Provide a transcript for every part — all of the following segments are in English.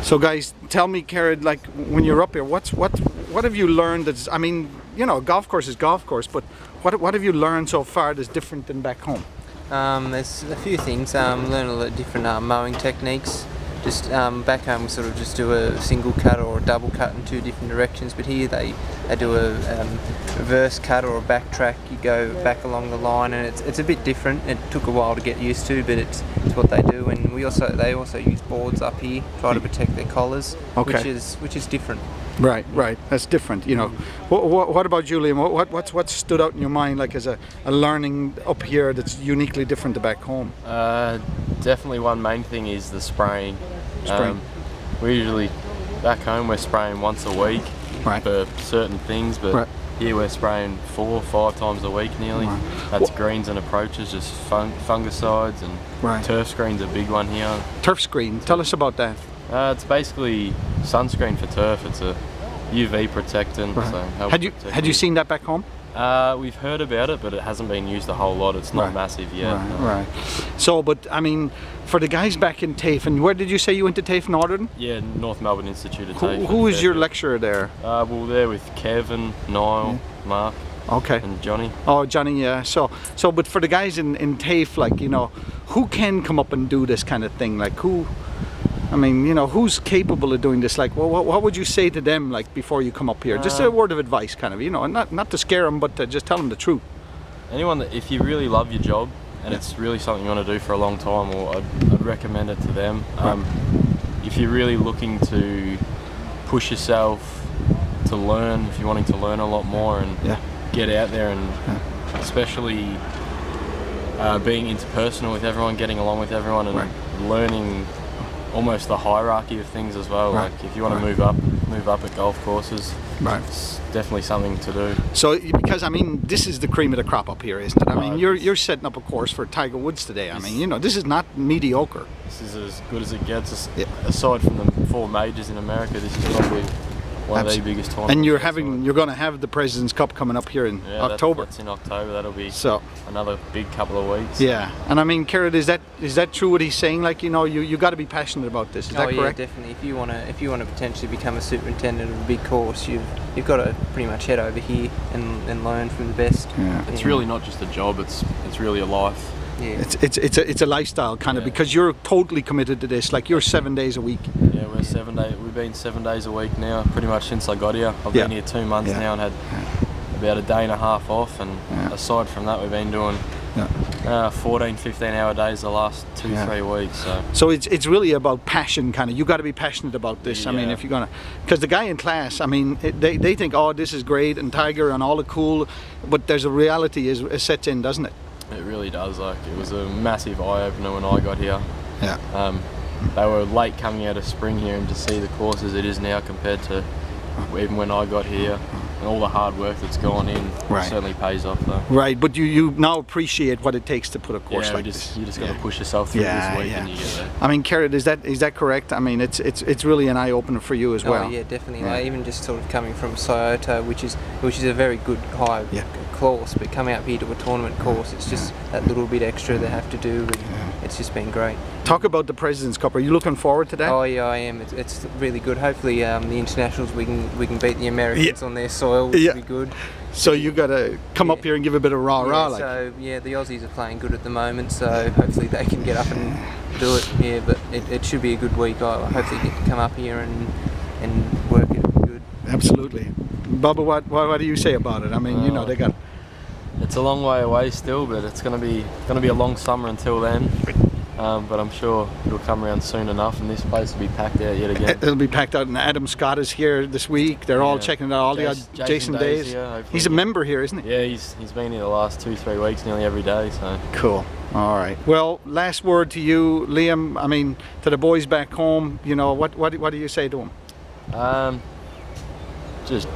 So guys, tell me, Karen, like when you're up here, what have you learned? That's, I mean, you know, golf course is golf course, but what have you learned so far that's different than back home? There's a few things. Learn a lot of different mowing techniques. Just back home we sort of just do a single cut or a double cut in 2 different directions, but here they do a reverse cut or a backtrack. You go back along the line, and it's a bit different. It took a while to get used to, but it's what they do. And they also use boards up here, try to protect their collars, okay. which is different. Right, right. That's different, you know. What about you, Liam? What stood out in your mind, like as a learning up here that's uniquely different to back home? Definitely one main thing is the spraying. We usually, back home, we're spraying once a week for certain things, but here we're spraying 4 or 5 times a week nearly. That's greens and approaches, just fungicides, and turf screen's a big one here. Turf screen, tell us about that. It's basically sunscreen for turf. It's a UV protectant. So had you seen that back home? We've heard about it, but it hasn't been used a whole lot. It's not massive yet. Right. So, but I mean, for the guys back in TAFE, and where did you say you went to TAFE, Northern? Yeah, North Melbourne Institute of TAFE. Who was your lecturer there? We were there with Kevin, Niall, Mark. Okay. And Johnny. Oh, Johnny, yeah. So, but for the guys in TAFE, like, you know, who can come up and do this kind of thing? Like, who? I mean, you know, who's capable of doing this? Like, well, what would you say to them, like, before you come up here? Just a word of advice, kind of, you know, not to scare them, but to just tell them the truth. Anyone that, if you really love your job and it's really something you want to do for a long time, or I'd recommend it to them. If you're really looking to push yourself to learn, if you're wanting to learn a lot more and get out there, and especially being interpersonal with everyone, getting along with everyone, and learning almost the hierarchy of things as well. Like if you want to move up at golf courses, it's definitely something to do. So, because I mean, this is the cream of the crop up here, isn't it? I mean, you're setting up a course for Tiger Woods today. I mean, you know, this is not mediocre. This is as good as it gets. Aside from the 4 majors in America, this is probably one of the biggest tournaments. And you're going to have the President's Cup coming up here in October. That's in October. That'll be another big couple of weeks. Yeah, and I mean, Karen, is that true what he's saying? Like, you know, you got to be passionate about this. Is that correct? Yeah, definitely. If you want to potentially become a superintendent of a big course, you've got to pretty much head over here and learn from the best. Yeah. It's really not just a job. It's really a life. Yeah. It's a lifestyle kind of, because you're totally committed to this. Like, you're 7 days a week. Yeah, we're 7 days. We've been 7 days a week now, pretty much since I got here. I've been here 2 months now and had about a day and a half off. And aside from that, we've been doing 14, 15-hour days the last 2-3 weeks. So it's really about passion, kind of. You got to be passionate about this. I mean, if you're gonna, because the guy in class, I mean, they think, oh, this is great and Tiger and all the cool, but there's a reality is sets in, doesn't it? It really does. Like, it was a massive eye-opener when I got here. Yeah. They were late coming out of spring here, and to see the course as it is now compared to even when I got here, and all the hard work that's gone in certainly pays off though. Right, but you now appreciate what it takes to put a course like this. You just got to push yourself through this week and you get there. I mean, Karen, is that correct? I mean, it's really an eye-opener for you as well. Oh yeah, definitely. Like, even just sort of coming from Scioto, which is a very good high course, but coming up here to a tournament course, it's just that little bit extra they have to do, and it's just been great. Talk about the President's Cup. Are you looking forward to that? Oh yeah, I am. It's really good. Hopefully, the internationals we can beat the Americans on their soil, which will be good. So you got to come up here and give a bit of rah-rah. Like. So the Aussies are playing good at the moment, so hopefully they can get up and do it. Yeah, but it should be a good week. I hopefully get to come up here and work it good. Absolutely. Bubba, what do you say about it? I mean, you know, they got. It's a long way away still, but it's going to be a long summer until then. But I'm sure it'll come around soon enough, and this place will be packed out yet again. It'll be packed out, and Adam Scott is here this week. They're all checking it out. All the Jason Days. He's a member here, isn't he? Yeah, he's been here the last 2-3 weeks, nearly every day. So cool. All right. Well, last word to you, Liam. I mean, to the boys back home. You know, what do you say to them? Just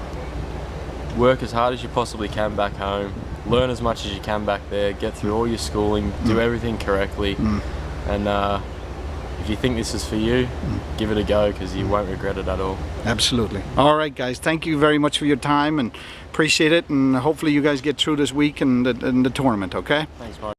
work as hard as you possibly can back home. Learn as much as you can back there. Get through all your schooling. Do everything correctly. And if you think this is for you, give it a go, because you won't regret it at all. Absolutely. All right, guys. Thank you very much for your time, and appreciate it. And hopefully you guys get through this week and the tournament. Okay. Thanks, Mark.